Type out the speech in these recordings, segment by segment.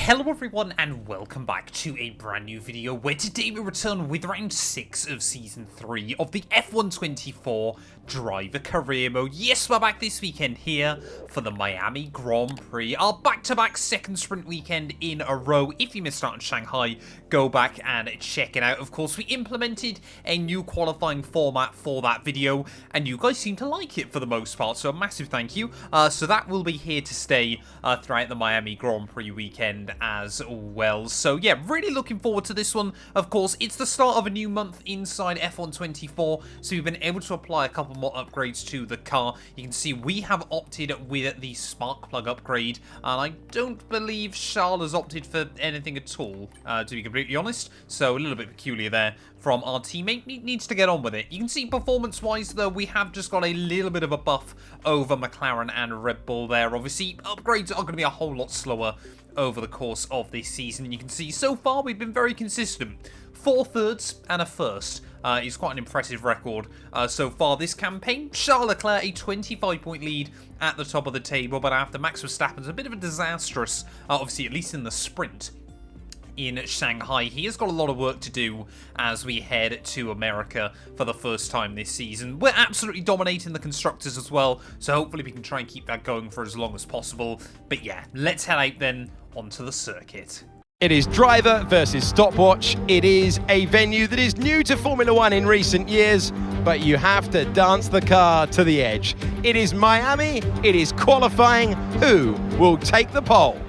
Hello everyone and welcome back to a brand new video where today we return with round 6 of season 3 of the F124 driver career mode. Yes, we're back this weekend here for the Miami Grand Prix, our back-to-back second sprint weekend in a row. If you missed out on Shanghai, go back and check it out. Of course, we implemented a new qualifying format for that video and you guys seem to like it for the most part, so a massive thank you. So that will be here to stay throughout the Miami Grand Prix weekend as well. So yeah, really looking forward to this one. Of course, it's the start of a new month inside F124, so we've been able to apply a couple more upgrades to the car. You can see we have opted with the spark plug upgrade, and I don't believe Charles has opted for anything at all, to be completely honest, so a little bit peculiar there from our teammate. He needs to get on with it. You can see performance-wise, though, we have just got a little bit of a buff over McLaren and Red Bull there. Obviously, upgrades are going to be a whole lot slower over the course of this season. You can see so far we've been very consistent. 4 thirds and a first is quite an impressive record so far this campaign. Charles Leclerc, a 25-point lead at the top of the table, but after Max Verstappen's a bit of a disastrous, obviously at least in the sprint, in Shanghai. He has got a lot of work to do as we head to America for the first time this season. We're absolutely dominating the constructors as well, so hopefully we can try and keep that going for as long as possible. But yeah, let's head out then onto the circuit. It is driver versus stopwatch. It is a venue that is new to Formula One in recent years, but you have to dance the car to the edge. It is Miami, it is qualifying. Who will take the pole?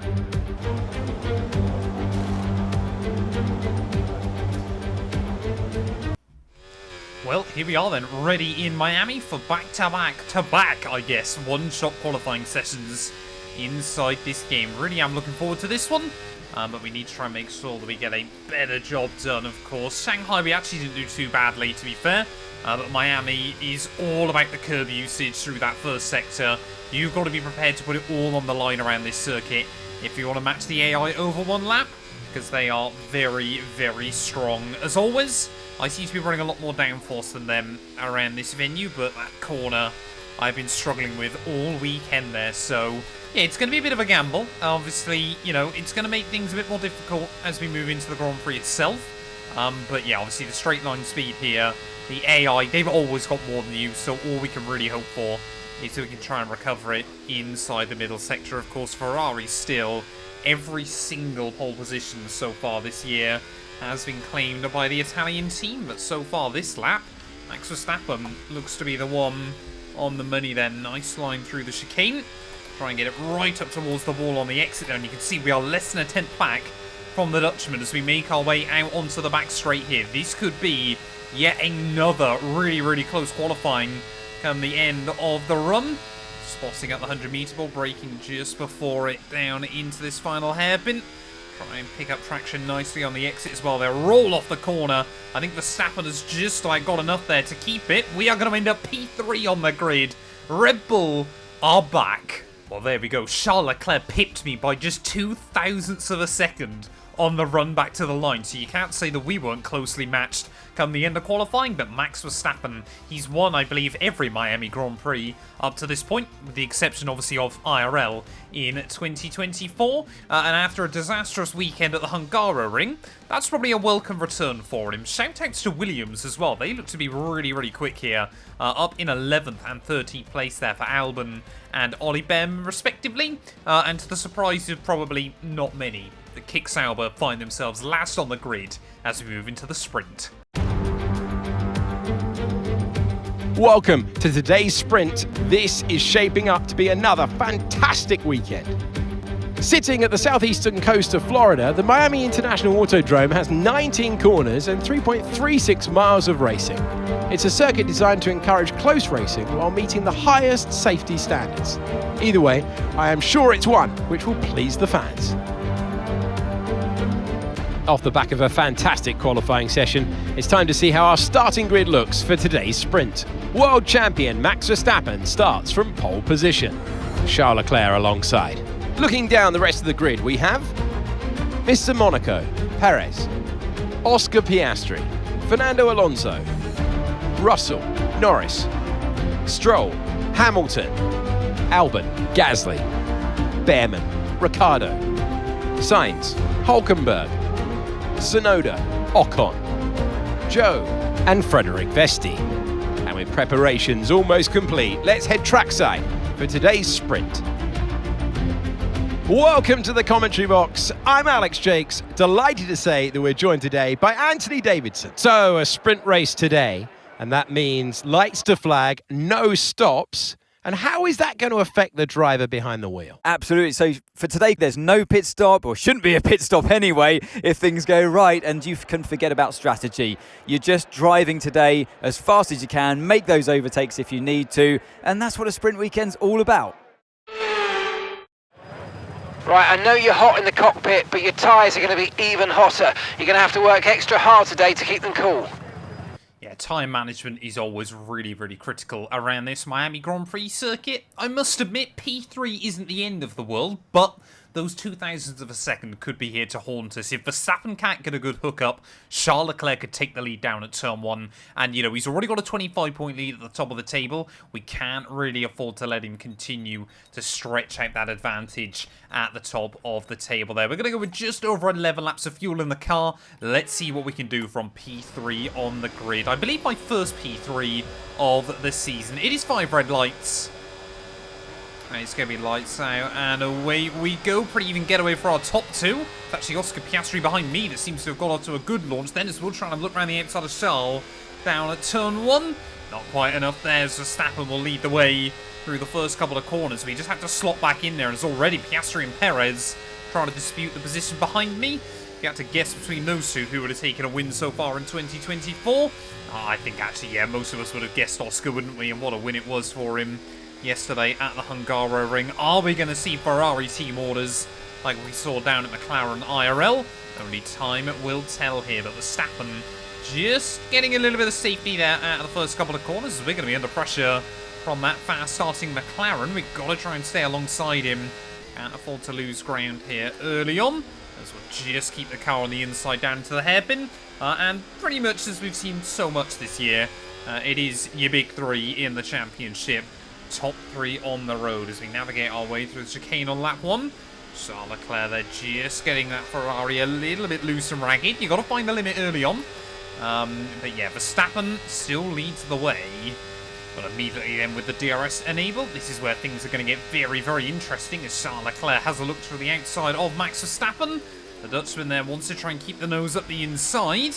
Well, here we are then, ready in Miami for back-to-back, I guess, one-shot qualifying sessions inside this game. Really am looking forward to this one, but we need to try and make sure that we get a better job done, of course. Shanghai, we actually didn't do too badly, to be fair, but Miami is all about the curb usage through that first sector. You've got to be prepared to put it all on the line around this circuit if you want to match the AI over one lap, because they are very, very strong. As always, I seem to be running a lot more downforce than them around this venue, but that corner I've been struggling with all weekend there, so yeah, it's going to be a bit of a gamble. Obviously, you know, it's going to make things a bit more difficult as we move into the Grand Prix itself, but yeah, obviously the straight line speed here, the AI, they've always got more than you, so all we can really hope for is that we can try and recover it inside the middle sector. Of course, Ferrari still, every single pole position so far this year has been claimed by the Italian team, but so far this lap, Max Verstappen looks to be the one on the money there. Nice line through the chicane. Try and get it right up towards the wall on the exit there, and you can see we are less than a tenth back from the Dutchman as we make our way out onto the back straight here. This could be yet another really, really close qualifying come the end of the run. Spotting at the 100-meter ball, braking just before it down into this final hairpin. Try and pick up traction nicely on the exit as well. They'll roll off the corner. I think Verstappen has just got enough there to keep it. We are going to end up P3 on the grid. Red Bull are back. Well, there we go. Charles Leclerc pipped me by just 0.02 of a second on the run back to the line, so you can't say that we weren't closely matched come the end of qualifying. But Max Verstappen, he's won, I believe, every Miami Grand Prix up to this point, with the exception, obviously, of IRL in 2024. And after a disastrous weekend at the Hungaroring, that's probably a welcome return for him. Shout-outs to Williams as well. They look to be really, really quick here, up in 11th and 13th place there for Albon and Ollie Bem, respectively. And to the surprise of probably not many, the Kick Sauber find themselves last on the grid as we move into the sprint. Welcome to today's sprint. This is shaping up to be another fantastic weekend. Sitting at the southeastern coast of Florida, the Miami International Autodrome has 19 corners and 3.36 miles of racing. It's a circuit designed to encourage close racing while meeting the highest safety standards. Either way, I am sure it's one which will please the fans. Off the back of a fantastic qualifying session, it's time to see how our starting grid looks for today's sprint. World champion Max Verstappen starts from pole position. Charles Leclerc alongside. Looking down the rest of the grid, we have Mr. Monaco, Perez, Oscar Piastri, Fernando Alonso, Russell, Norris, Stroll, Hamilton, Albon, Gasly, Behrman, Ricciardo, Sainz, Hulkenberg, Tsunoda, Ocon, Joe and Frederick Vesti. And with preparations almost complete, let's head trackside for today's sprint. Welcome to the commentary box. I'm Alex Jakes, delighted to say that we're joined today by Anthony Davidson. So a sprint race today, and that means lights to flag, no stops. And how is that going to affect the driver behind the wheel? Absolutely. So for today, there's no pit stop, or shouldn't be a pit stop anyway, if things go right, and you can forget about strategy. You're just driving today as fast as you can, make those overtakes if you need to, and that's what a sprint weekend's all about. Right, I know you're hot in the cockpit, but your tyres are going to be even hotter. You're going to have to work extra hard today to keep them cool. Yeah, tyre management is always really, really critical around this Miami Grand Prix circuit. I must admit, P3 isn't the end of the world, but those 0.002 of a second could be here to haunt us. If Verstappen can't get a good hookup, Charles Leclerc could take the lead down at turn 1. And, you know, he's already got a 25-point lead at the top of the table. We can't really afford to let him continue to stretch out that advantage at the top of the table there. We're going to go with just over 11 laps of fuel in the car. Let's see what we can do from P3 on the grid. I believe my first P3 of the season. It is 5 red lights. It's going to be lights out, and away we go. Pretty even getaway for our top 2. It's actually Oscar Piastri behind me that seems to have got off to a good launch. Then as well trying to look around the outside of Charles down at turn 1. Not quite enough there, so Verstappen will lead the way through the first couple of corners. We just have to slot back in there, and it's already Piastri and Perez trying to dispute the position behind me. You had to guess between those two who would have taken a win so far in 2024. I think actually, yeah, most of us would have guessed Oscar, wouldn't we? And what a win it was for him yesterday at the Hungaroring. Are we going to see Ferrari team orders like we saw down at McLaren IRL? Only time will tell here, but Verstappen just getting a little bit of safety there at the first couple of corners. We're going to be under pressure from that fast-starting McLaren. We've got to try and stay alongside him. Can't afford to lose ground here early on, as we'll just keep the car on the inside down to the hairpin. And pretty much as we've seen so much this year, it is your big 3 in the championship. Top 3 on the road as we navigate our way through the chicane on lap 1. Charles Leclerc, they're just getting that Ferrari a little bit loose and ragged. You've got to find the limit early on. But yeah, Verstappen still leads the way. But immediately then with the DRS enabled, this is where things are going to get very, very interesting as Charles Leclerc has a look through the outside of Max Verstappen. The Dutchman there wants to try and keep the nose up the inside.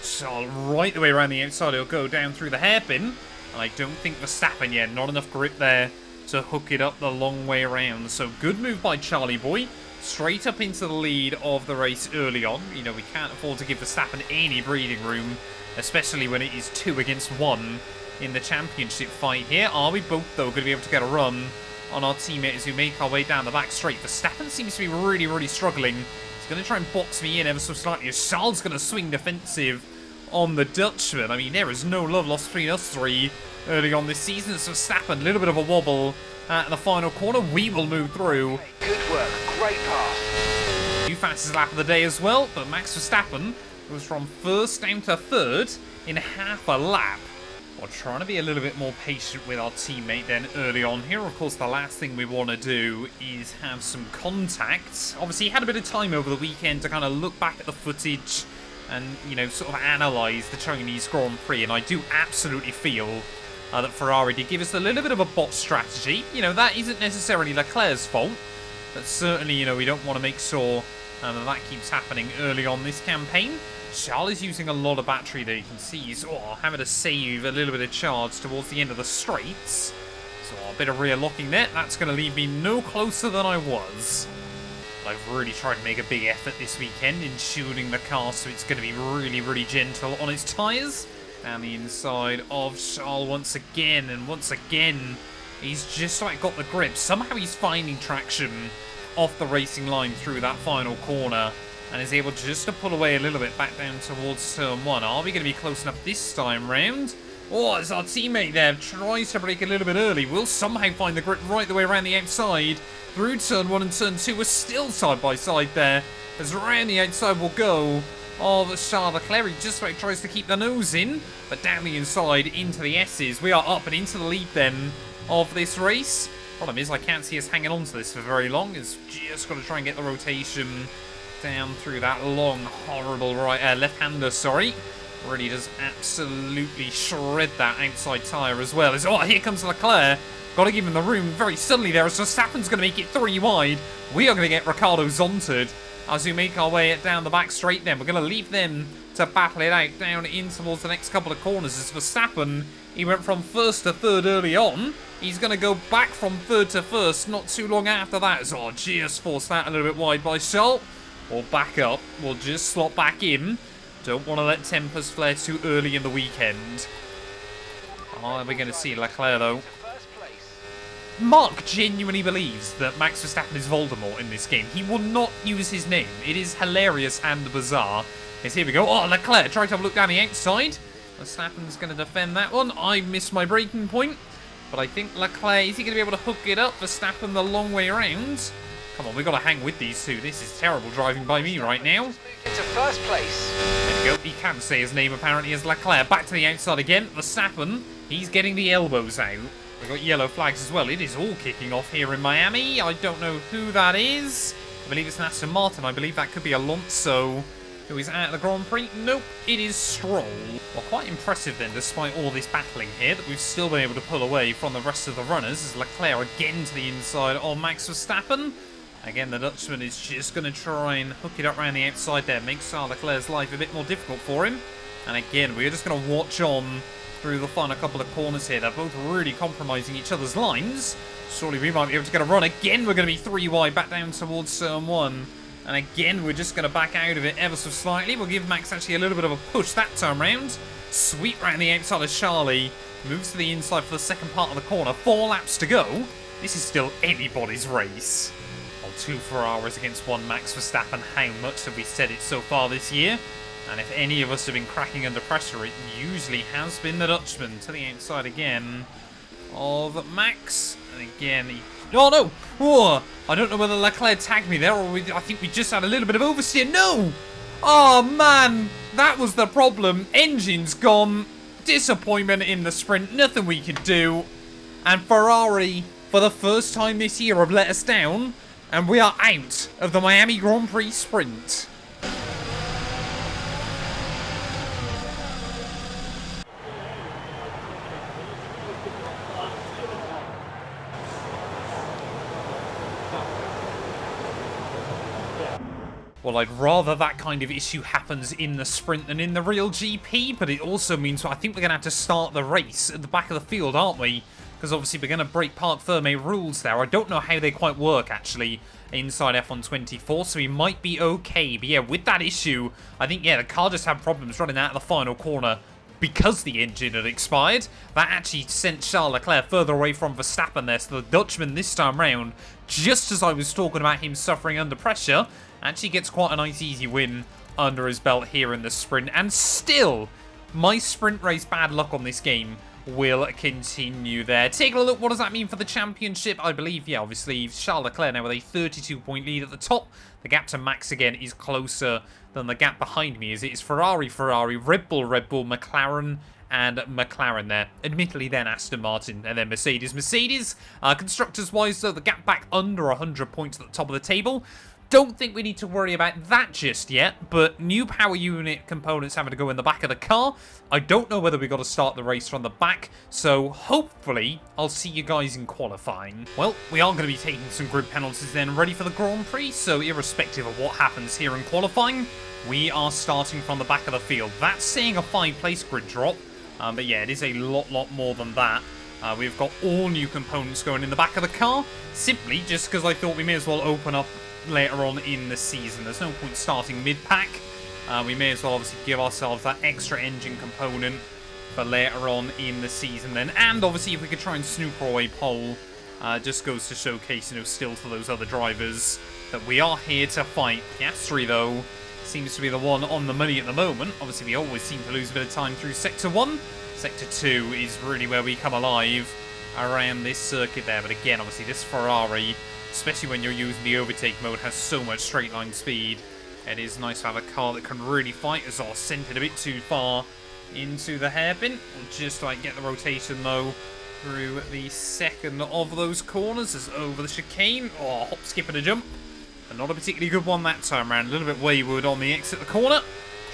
Charles right the way around the outside, he'll go down through the hairpin. I don't think Verstappen yet, not enough grip there to hook it up the long way around. So good move by Charlie Boy. Straight up into the lead of the race early on. You know, we can't afford to give Verstappen any breathing room, especially when it is 2 against 1 in the championship fight here. Are we both, though, going to be able to get a run on our teammate as we make our way down the back straight? Verstappen seems to be really, really struggling. He's going to try and box me in ever so slightly as Charles going to swing defensive on the Dutchman. I mean, there is no love lost between us 3 early on this season. So Verstappen, a little bit of a wobble at the final corner. We will move through. Good work, great pass. New fastest lap of the day as well, but Max Verstappen was from first down to third in half a lap. We're trying to be a little bit more patient with our teammate then early on here. Of course, the last thing we want to do is have some contact. Obviously, he had a bit of time over the weekend to kind of look back at the footage and, you know, sort of analyse the Chinese Grand Prix, and I do absolutely feel that Ferrari did give us a little bit of a bot strategy. You know, that isn't necessarily Leclerc's fault, but certainly, you know, we don't want to make sure that keeps happening early on this campaign. Charles is using a lot of battery there. You can see he's having to save a little bit of charge towards the end of the straights. So a bit of rear locking there. That's going to leave me no closer than I was. I've really tried to make a big effort this weekend in shielding the car, so it's going to be really, really gentle on its tyres. Down the inside of Charles once again, and once again, he's just like got the grip. Somehow he's finding traction off the racing line through that final corner, and is able just to pull away a little bit back down towards turn 1. Are we going to be close enough this time round? Oh, as our teammate there tries to brake a little bit early, we'll somehow find the grip right the way around the outside. Through turn 1 and turn 2, we're still side by side there. As around the outside will go of Charles Leclerc. He just about tries to keep the nose in, but down the inside into the S's. We are up and into the lead then of this race. Problem is, I can't see us hanging on to this for very long. It's just got to try and get the rotation down through that long, horrible left-hander, sorry. Really does absolutely shred that outside tyre as well. Oh, here comes Leclerc. Got to give him the room very suddenly there. So Verstappen's going to make it 3 wide. We are going to get Ricciardo zonted as we make our way down the back straight then. We're going to leave them to battle it out down in towards the next couple of corners. As Verstappen, he went from first to third early on. He's going to go back from third to first not too long after that. So just forced that a little bit wide by Charles. We'll back up. We'll just slot back in. Don't want to let tempers flare too early in the weekend. Oh, we're going to see Leclerc though. Mark genuinely believes that Max Verstappen is Voldemort in this game. He will not use his name. It is hilarious and bizarre. Yes, here we go. Oh, Leclerc trying to have a look down the outside. Verstappen's going to defend that one. I missed my braking point. But I think Leclerc, is he going to be able to hook it up? Verstappen the long way around. Come on, we've got to hang with these two. This is terrible driving by me right now. Into first place. There we go. He can say his name apparently as Leclerc. Back to the outside again. Verstappen, he's getting the elbows out. We've got yellow flags as well. It is all kicking off here in Miami. I don't know who that is. I believe it's an Aston Martin. I believe that could be Alonso, who is out of the Grand Prix. Nope, it is Stroll. Well, quite impressive then, despite all this battling here, that we've still been able to pull away from the rest of the runners. As Leclerc again to the inside of Max Verstappen. Again, the Dutchman is just going to try and hook it up around the outside there. Makes Charles Leclerc's life a bit more difficult for him. And again, we're just going to watch on through the final couple of corners here. They're both really compromising each other's lines. Surely we might be able to get a run. Again, we're going to be 3 wide back down towards turn 1. And again, we're just going to back out of it ever so slightly. We'll give Max actually a little bit of a push that time round. Sweep round the outside of Charlie. Moves to the inside for the second part of the corner. 4 laps to go. This is still anybody's race. Well, 2 Ferraris against 1 Max Verstappen. How much have we said it so far this year? And if any of us have been cracking under pressure, it usually has been the Dutchman. To the outside again of Max. And again, oh no! Whoa! I don't know whether Leclerc tagged me there, or I think we just had a little bit of oversteer. No! Oh man! That was the problem. Engine's gone. Disappointment in the sprint. Nothing we could do. And Ferrari, for the first time this year, have let us down. And we are out of the Miami Grand Prix sprint. Well, I'd rather that kind of issue happens in the sprint than in the real GP, but it also means I think we're going to have to start the race at the back of the field, aren't we? Because obviously we're going to break Parc Fermé rules there. I don't know how they quite work, actually, inside F1 24, so we might be okay. But yeah, with that issue, I think, yeah, the car just had problems running out of the final corner because the engine had expired. That actually sent Charles Leclerc further away from Verstappen there, so the Dutchman this time round, just as I was talking about him suffering under pressure, actually gets quite a nice easy win under his belt here in the sprint. And still, my sprint race bad luck on this game will continue there. Taking a look, what does that mean for the championship? I believe, yeah, obviously, Charles Leclerc now with a 32-point lead at the top. The gap to Max, again, is closer than the gap behind me, as it is Ferrari, Red Bull, McLaren, and McLaren there. Admittedly, then Aston Martin, and then Mercedes. Constructors-wise, though, the gap back under 100 points at the top of the table. Don't think we need to worry about that just yet, but new power unit components having to go in the back of the car. I don't know whether we've got to start the race from the back, so hopefully I'll see you guys in qualifying. Well, we are going to be taking some grid penalties then, ready for the Grand Prix, so irrespective of what happens here in qualifying, we are starting from the back of the field. That's saying a 5-place grid drop, but yeah, it is a lot more than that. We've got all new components going in the back of the car, simply just because I thought we may as well open up later on in the season. There's no point starting mid-pack. We may as well obviously give ourselves that extra engine component for later on in the season then. And obviously if we could try and snoop our way pole, just goes to showcase, you know, still to those other drivers that we are here to fight. Piastri, though, seems to be the one on the money at the moment. Obviously we always seem to lose a bit of time through Sector 1. Sector 2 is really where we come alive around this circuit there. But again, obviously this Ferrari, especially when you're using the overtake mode, has so much straight line speed. It is nice to have a car that can really fight us. Sent it a bit too far into the hairpin. We'll just like get the rotation though through the second of those corners as over the chicane. Oh, hop, skip and a jump. And not a particularly good one that time around. A little bit wayward on the exit of the corner.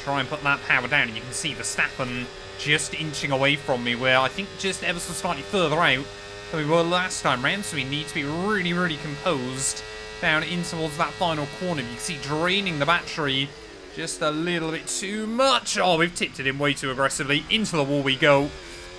Try and put that power down, and you can see Verstappen just inching away from me, where I think just ever so slightly further out than we were last time round, so we need to be really, really composed down in towards that final corner. You can see draining the battery just a little bit too much. Oh, we've tipped it in way too aggressively. Into the wall we go.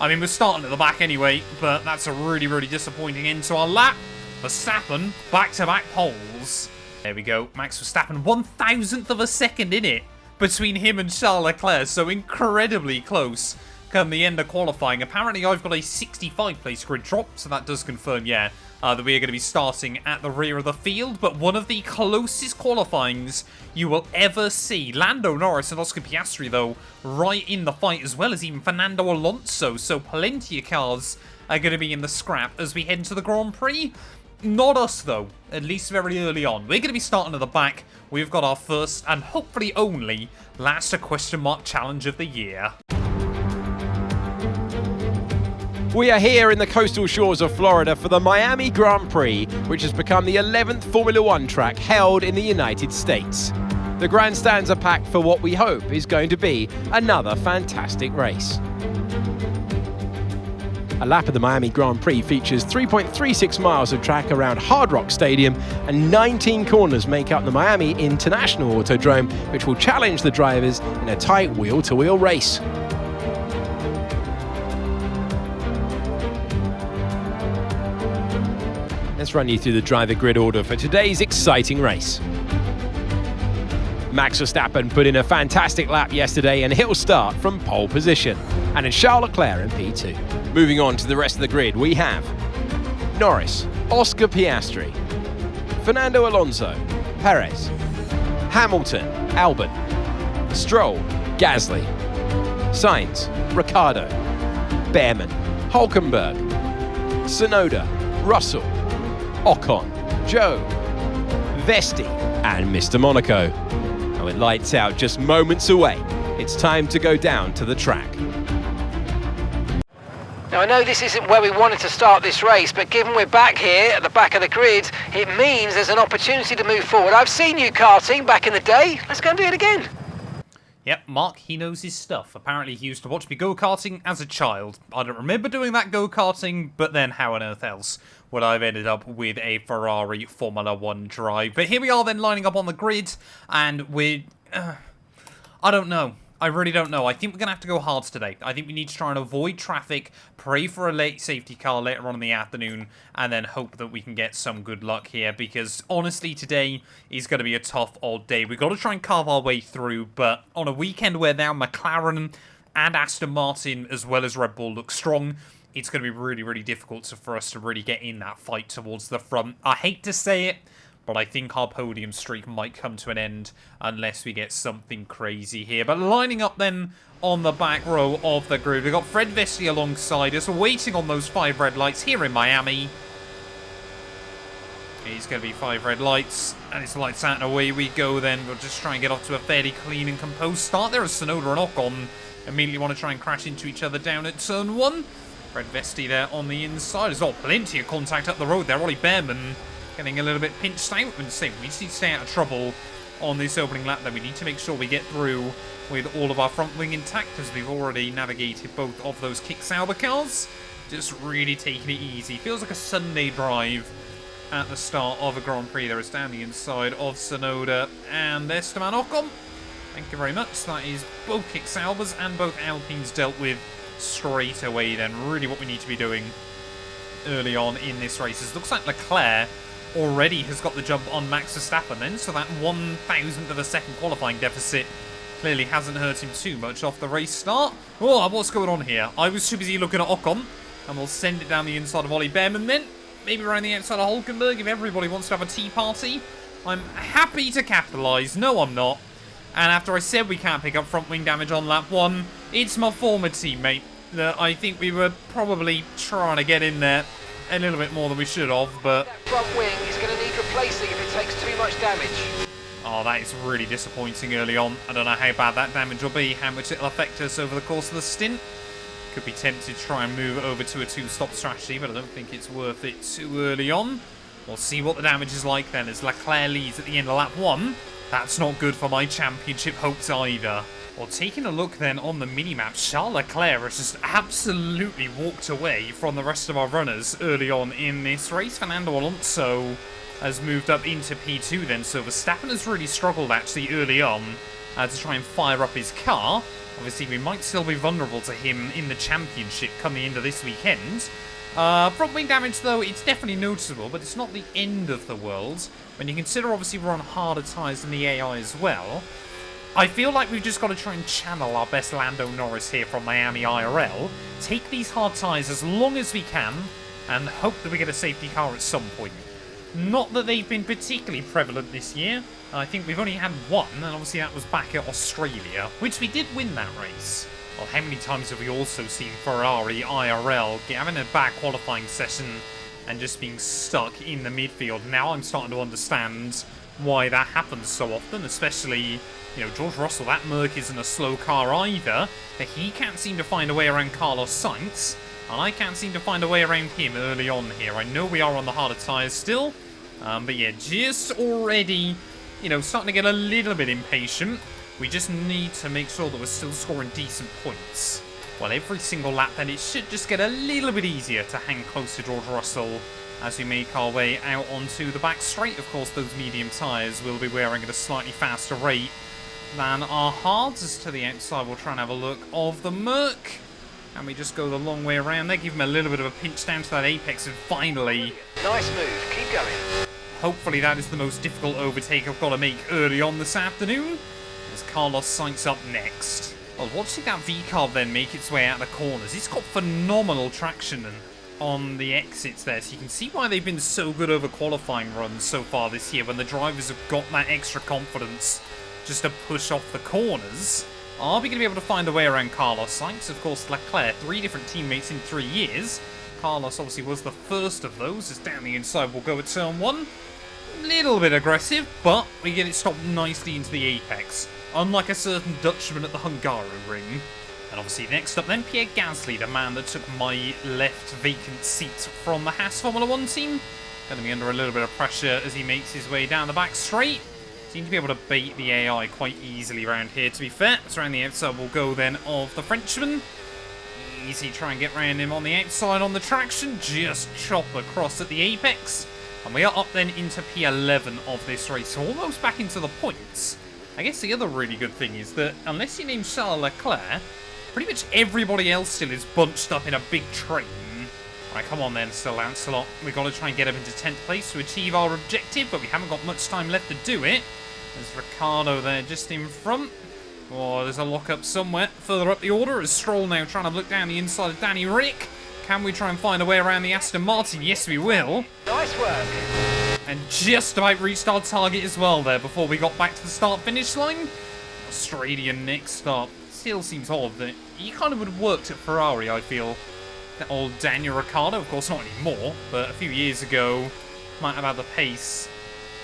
I mean, we're starting at the back anyway, but that's a really, really disappointing end to our lap. Verstappen, back-to-back poles. There we go. Max Verstappen, 1,000th of a second in it between him and Charles Leclerc, so incredibly close come the end of qualifying. Apparently, I've got a 65-place grid drop, so that does confirm, yeah, that we are going to be starting at the rear of the field, but one of the closest qualifyings you will ever see. Lando, Norris and Oscar Piastri, though, right in the fight, as well as even Fernando Alonso, so plenty of cars are going to be in the scrap as we head into the Grand Prix. Not us, though, at least very early on. We're going to be starting at the back. We've got our first, and hopefully only, last question mark challenge of the year. We are here in the coastal shores of Florida for the Miami Grand Prix, which has become the 11th Formula One track held in the United States. The grandstands are packed for what we hope is going to be another fantastic race. A lap of the Miami Grand Prix features 3.36 miles of track around Hard Rock Stadium, and 19 corners make up the Miami International Autodrome, which will challenge the drivers in a tight wheel-to-wheel race. Let's run you through the driver grid order for today's exciting race. Max Verstappen put in a fantastic lap yesterday, and he'll start from pole position. And it's Charles Leclerc in P2. Moving on to the rest of the grid, we have Norris, Oscar Piastri, Fernando Alonso, Perez, Hamilton, Albon, Stroll, Gasly, Sainz, Ricciardo, Behrman, Hülkenberg, Tsunoda, Russell, Ocon, Joe, Vesti, and Mr. Monaco. And with lights out just moments away, it's time to go down to the track. Now, I know this isn't where we wanted to start this race, but given we're back here at the back of the grid, it means there's an opportunity to move forward. I've seen you karting back in the day. Let's go and do it again. Yep, Mark, he knows his stuff. Apparently, he used to watch me go-karting as a child. I don't remember doing that go-karting, but then how on earth else would I have ended up with a Ferrari Formula 1 drive? But here we are then lining up on the grid, and we're... I don't know. I really don't know. I think we're going to have to go hard today. I think we need to try and avoid traffic, pray for a late safety car later on in the afternoon, and then hope that we can get some good luck here, because honestly, today is going to be a tough old day. We've got to try and carve our way through, but on a weekend where now McLaren and Aston Martin, as well as Red Bull, look strong, it's going to be really, really difficult for us to really get in that fight towards the front. I hate to say it, but I think our podium streak might come to an end unless we get something crazy here. But lining up then on the back row of the grid, we've got Fred Vesti alongside us, waiting on those 5 red lights here in Miami. He's going to be 5 red lights, and it's lights out and away we go then. We'll just try and get off to a fairly clean and composed start there as Tsunoda and Ocon immediately want to try and crash into each other down at turn 1. Fred Vesti there on the inside. There's not plenty of contact up the road there. Ollie Behrman getting a little bit pinched out. We need to stay out of trouble on this opening lap then. We need to make sure we get through with all of our front wing intact, as we've already navigated both of those kick Sauber cars. Just really taking it easy. Feels like a Sunday drive at the start of a Grand Prix. There is down the inside of Tsunoda and Esteban Ocon. Thank you very much. That is both kick Saubers and both Alpines dealt with straight away then. Really what we need to be doing early on in this race is, looks like Leclerc already has got the jump on Max Verstappen then, so that 1,000th of a second qualifying deficit clearly hasn't hurt him too much off the race start. Oh, what's going on here? I was too busy looking at Ocon, and we'll send it down the inside of Ollie Behrman then, maybe around the outside of Hülkenberg if everybody wants to have a tea party. I'm happy to capitalise. No, I'm not. And after I said we can't pick up front wing damage on lap 1, it's my former teammate that I think we were probably trying to get in there a little bit more than we should have, but... That front wing is going to need replacing if it takes too much damage. Oh, that is really disappointing early on. I don't know how bad that damage will be, how much it'll affect us over the course of the stint. Could be tempted to try and move over to a 2-stop strategy, but I don't think it's worth it too early on. We'll see what the damage is like then as Leclerc leads at the end of lap 1. That's not good for my championship hopes either. Well, taking a look then on the minimap, Charles Leclerc has just absolutely walked away from the rest of our runners early on in this race. Fernando Alonso has moved up into P2 then, so Verstappen has really struggled actually early on to try and fire up his car. Obviously, we might still be vulnerable to him in the championship coming into this weekend. Front wing damage, though, it's definitely noticeable, but it's not the end of the world. When you consider, obviously, we're on harder tyres than the AI as well. I feel like we've just got to try and channel our best Lando Norris here from Miami IRL. Take these hard tyres as long as we can, and hope that we get a safety car at some point. Not that they've been particularly prevalent this year. I think we've only had one, and obviously that was back at Australia, which we did win that race. Well, how many times have we also seen Ferrari IRL having a bad qualifying session and just being stuck in the midfield? Now I'm starting to understand why that happens so often, especially, you know, George Russell. That Merc isn't a slow car either, but he can't seem to find a way around Carlos Sainz, and I can't seem to find a way around him early on here. I know we are on the harder tyres still, but yeah, just already, you know, starting to get a little bit impatient. We just need to make sure that we're still scoring decent points. Well, every single lap then, it should just get a little bit easier to hang close to George Russell as we make our way out onto the back straight. Of course, those medium tyres will be wearing at a slightly faster rate than our hards. As to the outside, we'll try and have a look of the Merc. And we just go the long way around there, give him a little bit of a pinch down to that apex, and finally... Nice move, keep going. Hopefully that is the most difficult overtake I've got to make early on this afternoon, as Carlos Sainz up next. Well, watching that V-car then make its way out of the corners, it's got phenomenal traction on the exits there, so you can see why they've been so good over qualifying runs so far this year, when the drivers have got that extra confidence just to push off the corners. Are we going to be able to find a way around Carlos Sainz? Of course, Leclerc, 3 different teammates in 3 years. Carlos obviously was the first of those, as down the inside we'll go at turn 1. Little bit aggressive, but we get it stopped nicely into the apex, unlike a certain Dutchman at the Hungaroring. And obviously next up then, Pierre Gasly, the man that took my left vacant seat from the Haas Formula 1 team. Going to be under a little bit of pressure as he makes his way down the back straight. Seem to be able to bait the AI quite easily around here, to be fair. So around the outside we'll go then of the Frenchman. Easy, try and get around him on the outside on the traction. Just chop across at the apex. And we are up then into P11 of this race, so almost back into the points. I guess the other really good thing is that, unless you name Charles Leclerc, pretty much everybody else still is bunched up in a big train. Right, come on then, Sir Lancelot. We've got to try and get up into 10th place to achieve our objective, but we haven't got much time left to do it. There's Ricciardo there just in front. Oh, there's a lock-up somewhere further up the order, as Stroll now trying to look down the inside of Danny Rick. Can we try and find a way around the Aston Martin? Yes, we will. Nice work. And just about reached our target as well there before we got back to the start-finish line. Australian next up. Still seems odd that he kind of would have worked at Ferrari, I feel. That old Daniel Ricciardo, of course not anymore, but a few years ago might have had the pace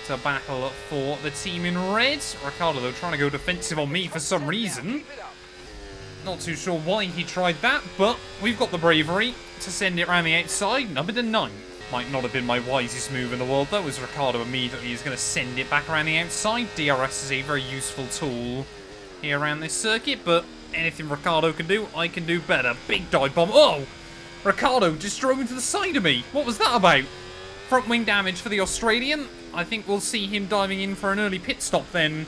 to battle for the team in red. Ricciardo, though, trying to go defensive on me for some reason. Not too sure why he tried that, but we've got the bravery to send it around the outside. Number 9. Might not have been my wisest move in the world, though, as Ricciardo immediately is going to send it back around the outside. DRS is a very useful tool here around this circuit, but anything Ricciardo can do, I can do better. Big dive bomb. Oh! Ricciardo just drove into the side of me. What was that about? Front wing damage for the Australian. I think we'll see him diving in for an early pit stop then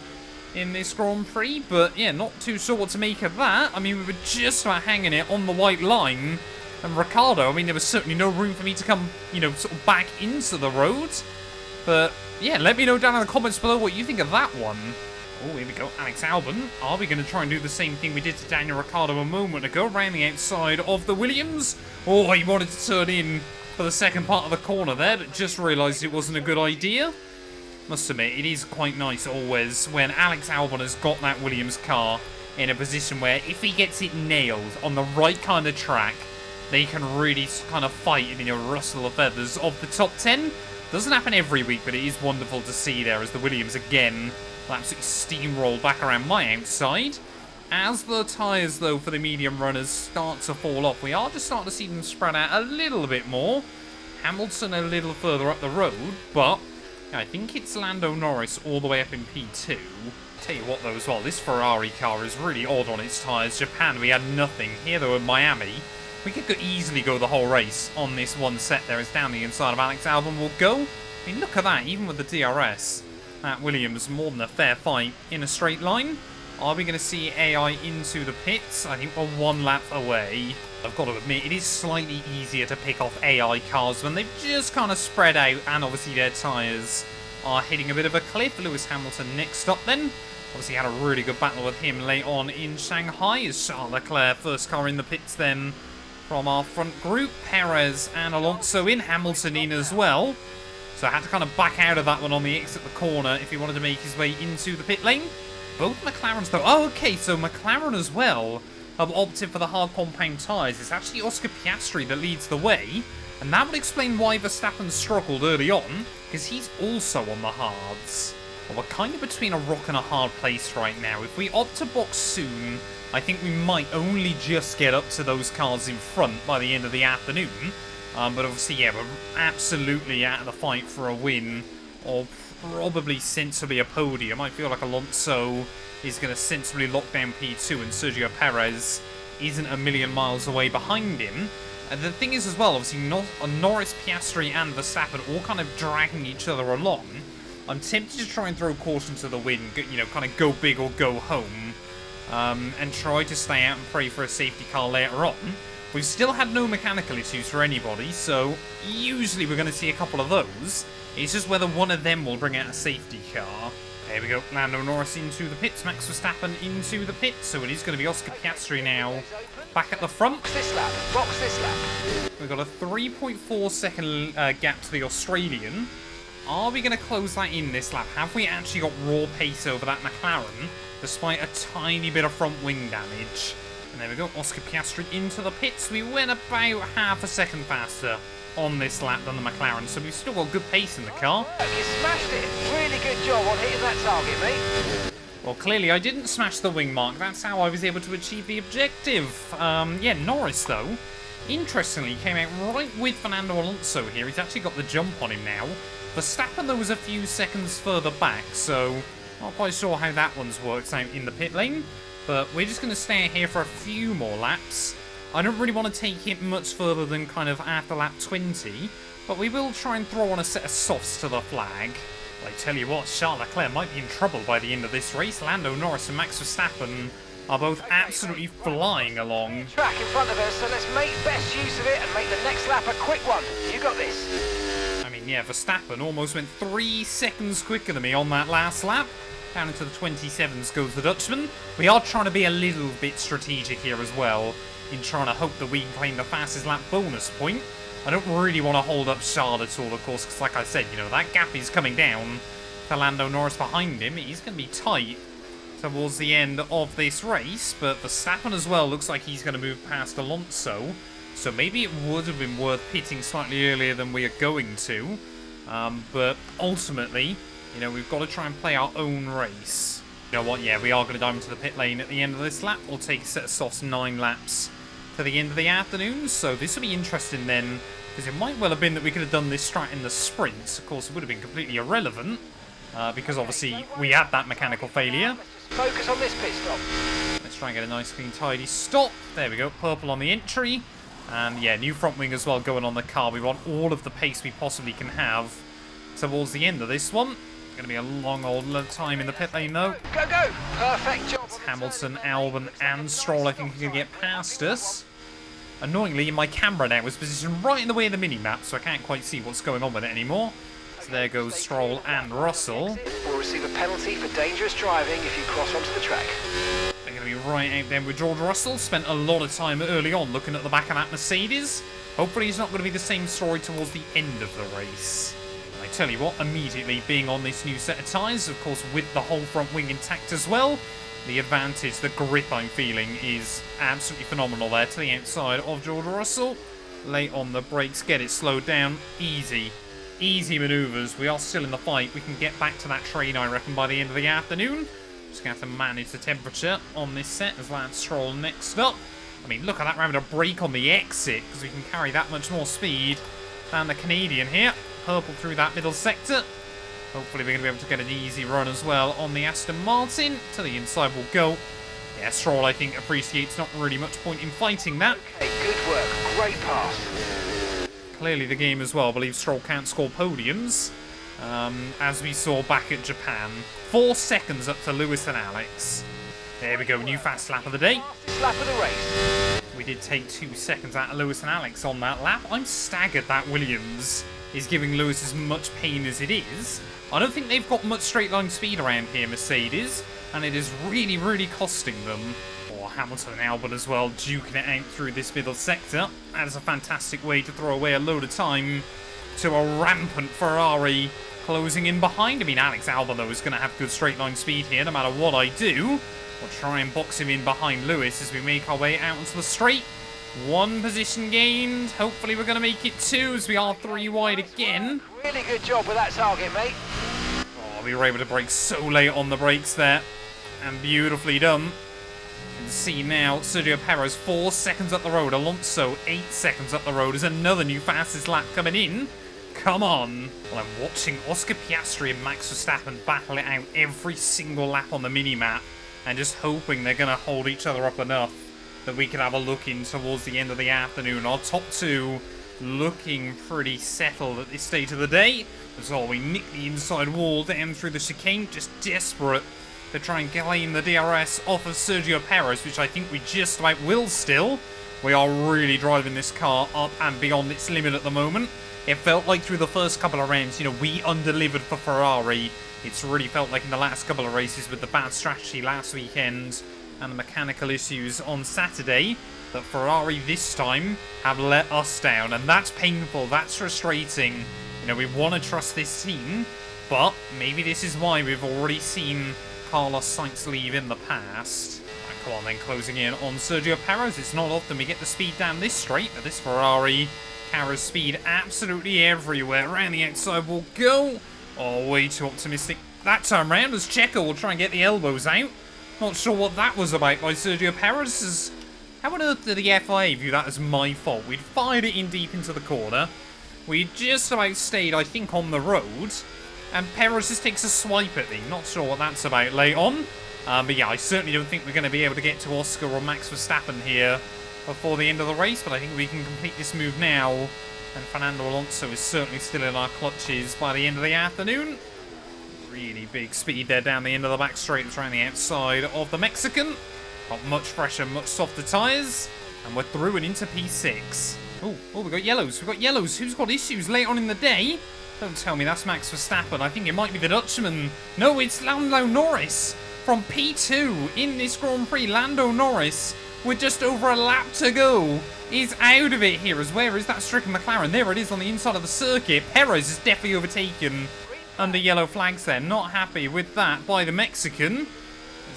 in this Grand Prix, but yeah, not too sure what to make of that. I mean, we were just about hanging it on the white line, and Ricciardo, I mean, there was certainly no room for me to come, you know, sort of back into the road. But yeah, let me know down in the comments below what you think of that one. Oh, here we go, Alex Albon. Are we going to try and do the same thing we did to Daniel Ricciardo a moment ago, around the outside of the Williams? Oh, he wanted to turn in for the second part of the corner there, but just realised it wasn't a good idea. Must admit, it is quite nice always when Alex Albon has got that Williams car in a position where if he gets it nailed on the right kind of track, they can really kind of fight in a rustle of feathers of the top 10. Doesn't happen every week, but it is wonderful to see there as the Williams again will absolutely steamroll back around my outside. As the tyres, though, for the medium runners start to fall off, we are just starting to see them spread out a little bit more. Hamilton a little further up the road, but I think it's Lando Norris all the way up in P2. Tell you what, though, as well, this Ferrari car is really odd on its tyres. Japan, we had nothing. Here, though, in Miami, we could easily go the whole race on this one set there. It's down the inside of Alex Albon will go. I mean, look at that, even with the DRS. That Williams, more than a fair fight in a straight line. Are we going to see AI into the pits? I think we're one lap away. I've got to admit, it is slightly easier to pick off AI cars when they've just kind of spread out and obviously their tyres are hitting a bit of a cliff. Lewis Hamilton next up then. Obviously had a really good battle with him late on in Shanghai. As Charles Leclerc, first car in the pits then from our front group. Perez and Alonso in, Hamilton in as well. So I had to kind of back out of that one on the exit the corner if he wanted to make his way into the pit lane. Both McLarens though. Oh, okay, so McLaren as well have opted for the hard compound tyres. It's actually Oscar Piastri that leads the way. And that would explain why Verstappen struggled early on, because he's also on the hards. Well, we're kind of between a rock and a hard place right now. If we opt to box soon, I think we might only just get up to those cars in front by the end of the afternoon. But obviously, yeah, we're absolutely out of the fight for a win, or probably sensibly a podium. I feel like Alonso is going to sensibly lock down P2, and Sergio Perez isn't a million miles away behind him. And the thing is as well, obviously, Norris, Piastri and Verstappen all kind of dragging each other along. I'm tempted to try and throw caution to the wind, you know, kind of go big or go home, and try to stay out and pray for a safety car later on. We've still had no mechanical issues for anybody, so usually we're going to see a couple of those. It's just whether one of them will bring out a safety car. There we go, Lando Norris into the pits, Max Verstappen into the pits, so it is going to be Oscar Piastri now back at the front. Box this lap, box this lap. We've got a 3.4 second gap to the Australian. Are we going to close that in this lap? Have we actually got raw pace over that McLaren, despite a tiny bit of front wing damage? And there we go, Oscar Piastri into the pits. We went about half a second faster on this lap than the McLaren, so we've still got good pace in the car. You smashed it. Really good job on hitting that target, mate. Well, clearly I didn't smash the wing mark. That's how I was able to achieve the objective. Yeah, Norris, though, interestingly, came out right with Fernando Alonso here. He's actually got the jump on him now. Verstappen, though, was a few seconds further back, so not quite sure how that one's worked out in the pit lane. But we're just going to stay here for a few more laps. I don't really want to take it much further than kind of after lap 20, but we will try and throw on a set of softs to the flag. Well, I tell you what, Charles Leclerc might be in trouble by the end of this race. Lando Norris and Max Verstappen are both absolutely flying along. Track in front of us, so let's make best use of it and make the next lap a quick one. You got this. I mean, yeah, Verstappen almost went 3 seconds quicker than me on that last lap. Down into the 27s goes the Dutchman. We are trying to be a little bit strategic here as well, in trying to hope that we can claim the fastest lap bonus point. I don't really want to hold up Charles at all, of course, because like I said, you know, that gap is coming down to Lando Norris behind him. He's going to be tight towards the end of this race, but Verstappen as well looks like he's going to move past Alonso, so maybe it would have been worth pitting slightly earlier than we are going to, but ultimately, you know, we've got to try and play our own race. You know what, yeah, we are going to dive into the pit lane at the end of this lap. We'll take a set of softs 9 laps to the end of the afternoon, so this will be interesting then, because it might well have been that we could have done this strat in the sprint. Of course, it would have been completely irrelevant, because obviously we had that mechanical failure. Focus on this pit stop. Let's try and get a nice, clean, tidy stop. There we go, purple on the entry. And yeah, new front wing as well going on the car. We want all of the pace we possibly can have towards the end of this one. Going to be a long old time in the pit lane though. Go, go! Perfect job. It's Hamilton, Albon and Stroll I think can get past us. Annoyingly, my camera now is positioned right in the way of the mini-map, so I can't quite see what's going on with it anymore. So there goes Stroll and Russell. We'll receive a penalty for dangerous driving if you cross onto the track. They're going to be right out there with George Russell. Spent a lot of time early on looking at the back of that Mercedes. Hopefully it's not going to be the same story towards the end of the race. I tell you what, immediately being on this new set of tyres, of course with the whole front wing intact as well, the advantage, the grip I'm feeling is absolutely phenomenal there to the outside of George Russell. Late on the brakes, get it slowed down, easy manoeuvres. We are still in the fight. We can get back to that train, I reckon, by the end of the afternoon. Just Just going to have to manage the temperature on this set as Lance Stroll next up. I mean, look at that, we're having a brake on the exit because we can carry that much more speed than the Canadian here. Purple through that middle sector. Hopefully we're going to be able to get an easy run as well on the Aston Martin. To the inside we'll go. Yeah, Stroll, I think, appreciates not really much point in fighting that. Okay, good work. Great pass. Clearly the game as well. I believe Stroll can't score podiums. As we saw back at Japan. 4 seconds up to Lewis and Alex. There we go, new fast lap of the day. Lap of the race. We did take 2 seconds out of Lewis and Alex on that lap. I'm staggered that Williams is giving Lewis as much pain as it is. I don't think they've got much straight line speed around here, Mercedes, and it is really, really costing them. Or Hamilton and Albon as well, duking it out through this middle sector. That is a fantastic way to throw away a load of time to a rampant Ferrari closing in behind. I mean, Alex Albon, though, is going to have good straight line speed here, no matter what I do. We'll try and box him in behind Lewis as we make our way out onto the straight. 1 position gained. Hopefully we're going to make it 2 as we are 3 wide again. Really good job with that target, mate. Oh, we were able to brake so late on the brakes there. And beautifully done. You can see now Sergio Perez 4 seconds up the road. Alonso 8 seconds up the road. Is another new fastest lap coming in. Come on. Well, I'm watching Oscar Piastri and Max Verstappen battle it out every single lap on the mini-map. And just hoping they're going to hold each other up enough that we can have a look in towards the end of the afternoon. Our top 2 looking pretty settled at this stage of the day. As well, we nick the inside wall down through the chicane, just desperate to try and claim the DRS off of Sergio Perez, which I think we just about will still. We are really driving this car up and beyond its limit at the moment. It felt like through the first couple of rounds, we under-delivered for Ferrari. It's really felt like in the last couple of races with the bad strategy last weekend and the mechanical issues on Saturday that Ferrari this time have let us down. And that's painful, that's frustrating. We want to trust this team, but maybe this is why we've already seen Carlos Sainz leave in the past. Right, come on then, closing in on Sergio Perez. It's not often we get the speed down this straight, but this Ferrari carries speed absolutely everywhere. Around the outside we'll go. Oh, way too optimistic that time round as Checo will try and get the elbows out. Not sure what that was about by Sergio Perez. How on earth did the FIA view that as my fault? We'd fired it in deep into the corner. We just about stayed, I think, on the road. And Perez just takes a swipe at me. Not sure what that's about late on. But yeah, I certainly don't think we're going to be able to get to Oscar or Max Verstappen here before the end of the race. But I think we can complete this move now. And Fernando Alonso is certainly still in our clutches by the end of the afternoon. Really big speed there down the end of the back straight. It's around the outside of the Mexican. Got much fresher, much softer tyres. And we're through and into P6. Oh, we've got yellows. We've got yellows. Who's got issues late on in the day? Don't tell me that's Max Verstappen. I think it might be the Dutchman. No, it's Lando Norris from P2 in this Grand Prix. Lando Norris, with just over a lap to go, is out of it here. As where is that stricken McLaren? There it is on the inside of the circuit. Perez is definitely overtaken under yellow flags there. Not happy with that by the Mexican.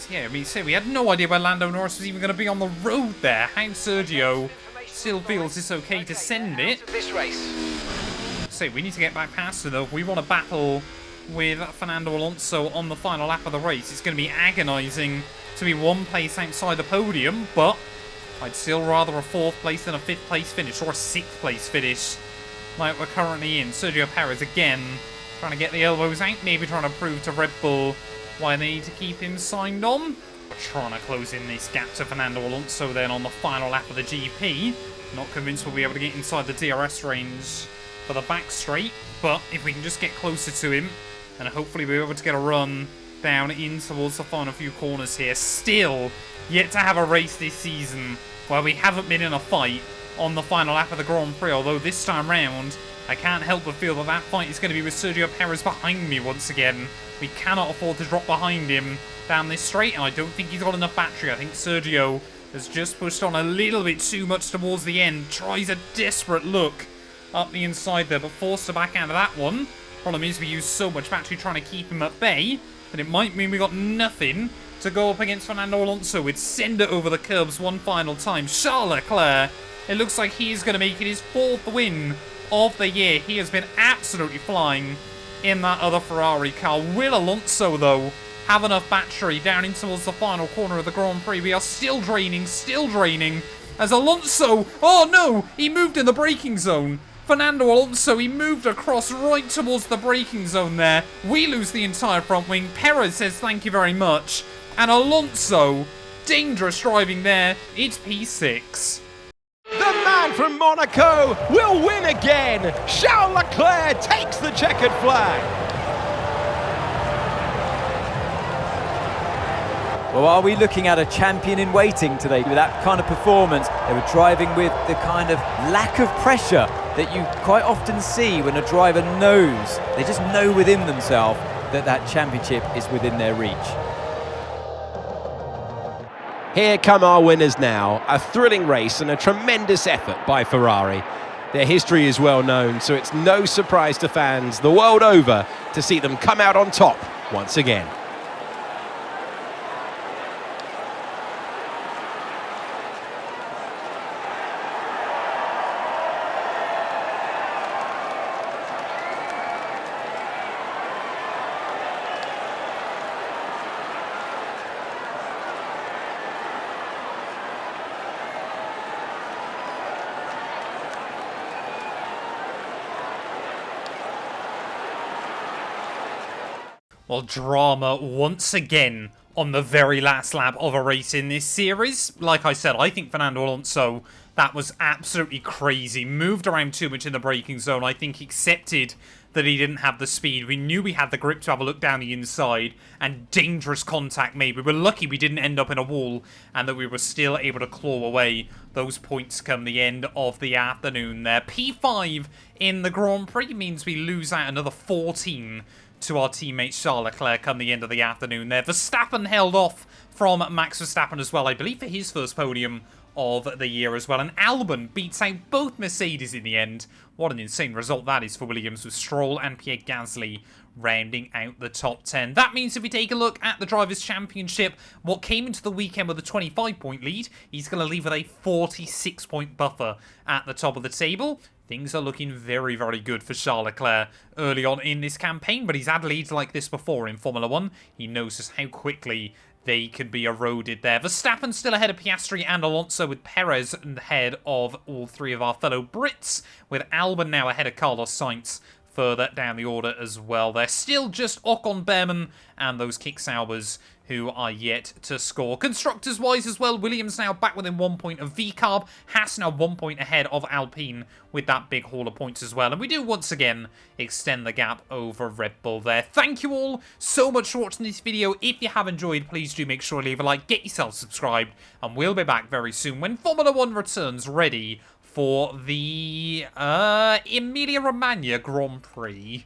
Yeah, we had no idea where Lando Norris was even going to be on the road there. How Sergio still feels it's okay to send it. This race. So we need to get back past it though. If we want to battle with Fernando Alonso on the final lap of the race, it's going to be agonising to be 1 place outside the podium, but I'd still rather a 4th place than a 5th place finish or a 6th place finish like we're currently in. Sergio Perez again trying to get the elbows out, maybe trying to prove to Red Bull why they need to keep him signed on. Trying to close in this gap to Fernando Alonso then on the final lap of the GP. Not convinced we'll be able to get inside the DRS range for the back straight, but if we can just get closer to him and hopefully we'll be able to get a run down in towards the final few corners here. Still yet to have a race this season where we haven't been in a fight on the final lap of the Grand Prix, although this time round I can't help but feel that that fight is going to be with Sergio Perez behind me once again. We cannot afford to drop behind him down this straight, and I don't think he's got enough battery. I think Sergio has just pushed on a little bit too much towards the end. Tries a desperate look up the inside there, but forced to back out of that one. Problem is we use so much battery trying to keep him at bay that it might mean we got nothing to go up against Fernando Alonso with. Send it over the curbs one final time. Charles Leclerc, it looks like he is going to make it his 4th win of the year. He has been absolutely flying in that other Ferrari car. Will Alonso, though, have enough battery down in towards the final corner of the Grand Prix. We are still draining, as Alonso, oh no, he moved in the braking zone. Fernando Alonso, he moved across right towards the braking zone there. We lose the entire front wing. Perez says thank you very much. And Alonso, dangerous driving there. It's P6. The man from Monaco will win again. Charles Leclerc takes the checkered flag. Well, are we looking at a champion in waiting today with that kind of performance? They were driving with the kind of lack of pressure that you quite often see when a driver knows, they just know within themselves that that championship is within their reach. Here come our winners now. A thrilling race and a tremendous effort by Ferrari. Their history is well known, so it's no surprise to fans the world over to see them come out on top once again. Well, drama once again on the very last lap of a race in this series. Like I said, I think Fernando Alonso, that was absolutely crazy. Moved around too much in the braking zone. I think accepted that he didn't have the speed. We knew we had the grip to have a look down the inside, and dangerous contact made. We were lucky we didn't end up in a wall and that we were still able to claw away those points come the end of the afternoon there. P5 in the Grand Prix means we lose out another 14 to our teammate Charles Leclerc come the end of the afternoon there. Verstappen held off from Max Verstappen as well, I believe, for his first podium of the year as well. And Albon beats out both Mercedes in the end. What an insane result that is for Williams, with Stroll and Pierre Gasly rounding out the top 10. That means if we take a look at the Drivers' Championship, what came into the weekend with a 25-point lead, he's going to leave with a 46-point buffer at the top of the table. Things are looking very, very good for Charles Leclerc early on in this campaign, but he's had leads like this before in Formula 1. He knows just how quickly they can be eroded there. Verstappen still ahead of Piastri and Alonso, with Perez ahead of all three of our fellow Brits, with Albon now ahead of Carlos Sainz further down the order as well. They're still just Ocon, Behrman and those Kick Saubers who are yet to score. Constructors-wise as well, Williams now back within 1 point of VCARB. Haas now 1 point ahead of Alpine with that big haul of points as well. And we do once again extend the gap over Red Bull there. Thank you all so much for watching this video. If you have enjoyed, please do make sure to leave a like, get yourself subscribed, and we'll be back very soon when Formula 1 returns ready for the Emilia-Romagna Grand Prix.